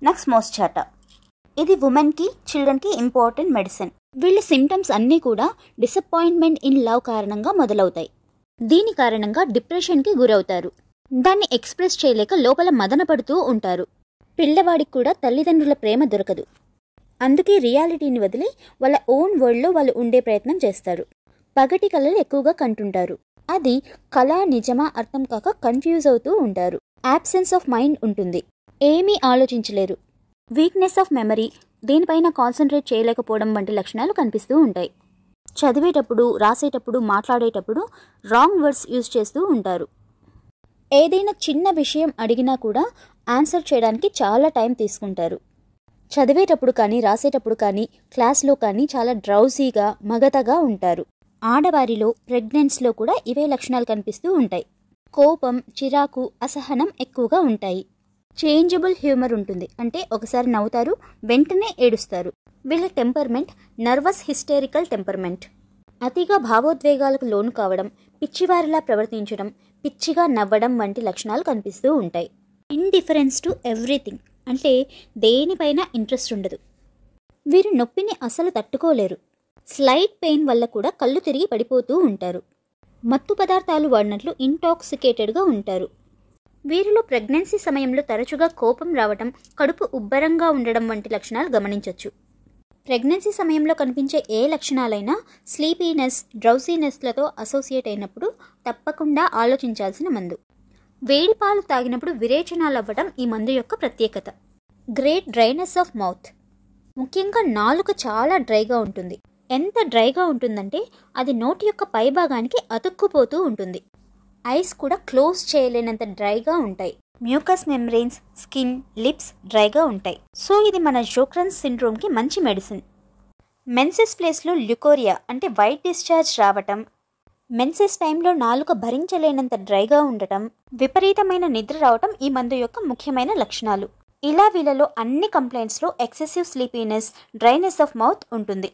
నక్స్మోస్చాటా. ఇది ఉమెన్కి, చిల్డ్రన్కి important medicine. వీళ్ళ సిమ్టమ్స్ అన్నీ కూడా డిసప్పాయింట్మెంట్ ఇన్ లవ్ కారణంగా మొదలవుతాయి. దీని కారణంగా డిప్రెషన్కి గురవుతారు. దాన్ని ఎక్స్ప్రెస్ చేయలేక లోపల మదన పడుతూ ఉంటారు. పిల్లవాడికి కూడా తల్లిదండ్రుల ప్రేమ దొరకదు. అందుకే రియాలిటీని వదిలి వాళ్ళ ఓన్ వరల్డ్లో వాళ్ళు ఉండే ప్రయత్నం చేస్తారు. పగటి కళలు ఎక్కువగా కంటుంటారు. అది కళ నిజమా అర్థం కాక కన్ఫ్యూజ్ అవుతూ ఉంటారు. యాబ్సెన్స్ ఆఫ్ మైండ్ ఉంటుంది. ఏమీ ఆలోచించలేరు. వీక్నెస్ ఆఫ్ మెమరీ, దీనిపైన కాన్సన్ట్రేట్ చేయలేకపోవడం వంటి లక్షణాలు కనిపిస్తూ ఉంటాయి. చదివేటప్పుడు, రాసేటప్పుడు, మాట్లాడేటప్పుడు రాంగ్ వర్డ్స్ యూజ్ చేస్తూ ఉంటారు. ఏదైనా చిన్న విషయం అడిగినా కూడా ఆన్సర్ చేయడానికి చాలా టైం తీసుకుంటారు. చదివేటప్పుడు కానీ, రాసేటప్పుడు కానీ, క్లాస్లో కానీ చాలా డ్రౌజీగా, మగతగా ఉంటారు. ఆడవారిలో, ప్రెగ్నెన్సీలో కూడా ఇవే లక్షణాలు కనిపిస్తూ ఉంటాయి. కోపం, చిరాకు, అసహనం ఎక్కువగా ఉంటాయి. చేంజబుల్ హ్యూమర్ ఉంటుంది. అంటే ఒకసారి నవ్వుతారు, వెంటనే ఏడుస్తారు. వీళ్ళ టెంపర్మెంట్ నర్వస్ హిస్టరికల్ టెంపర్మెంట్. అతిగా భావోద్వేగాలకు లోను కావడం, పిచ్చివారిలా ప్రవర్తించడం, పిచ్చిగా నవ్వడం వంటి లక్షణాలు కనిపిస్తూ ఉంటాయి. ఇండిఫరెన్స్ టు ఎవ్రీథింగ్, అంటే దేనిపైన ఇంట్రెస్ట్ ఉండదు. వీరు నొప్పిని అసలు తట్టుకోలేరు. స్లైట్ పెయిన్ వల్ల కూడా కళ్ళు తిరిగి పడిపోతూ ఉంటారు. మత్తు పదార్థాలు వాడినట్లు ఇంటాక్సికేటెడ్గా ఉంటారు. వీరిలో ప్రెగ్నెన్సీ సమయంలో తరచుగా కోపం రావటం, కడుపు ఉబ్బరంగా ఉండడం వంటి లక్షణాలు గమనించవచ్చు. ప్రెగ్నెన్సీ సమయంలో కనిపించే ఏ లక్షణాలైనా స్లీపీనెస్, డ్రౌసీనెస్లతో అసోసియేట్ అయినప్పుడు తప్పకుండా ఆలోచించాల్సిన మందు. వేడి పాలు తాగినప్పుడు విరేచనాలు అవ్వడం ఈ మందు యొక్క ప్రత్యేకత. గ్రేట్ డ్రైనెస్ ఆఫ్ మౌత్, ముఖ్యంగా నాలుక చాలా డ్రైగా ఉంటుంది. ఎంత డ్రైగా ఉంటుందంటే అది నోటి యొక్క పైభాగానికి అతుక్కుపోతూ ఉంటుంది. ఐస్ కూడా క్లోజ్ చేయలేనంత డ్రైగా ఉంటాయి. మ్యూకస్ మెంబ్రెయిన్స్, స్కిన్, లిప్స్ డ్రైగా ఉంటాయి. సో ఇది మన జోక్రన్స్ సిండ్రోమ్కి మంచి మెడిసిన్. మెన్సెస్ ప్లేస్లో ల్యుకోరియా అంటే వైట్ డిశ్చార్జ్ రావటం, మెన్సెస్ టైంలో నాలుక భరించలేనంత డ్రైగా ఉండటం, విపరీతమైన నిద్ర రావటం ఈ మందు యొక్క ముఖ్యమైన లక్షణాలు. ఇలా వీళ్ళలో అన్ని కంప్లైంట్స్లో excessive sleepiness, dryness of mouth ఉంటుంది.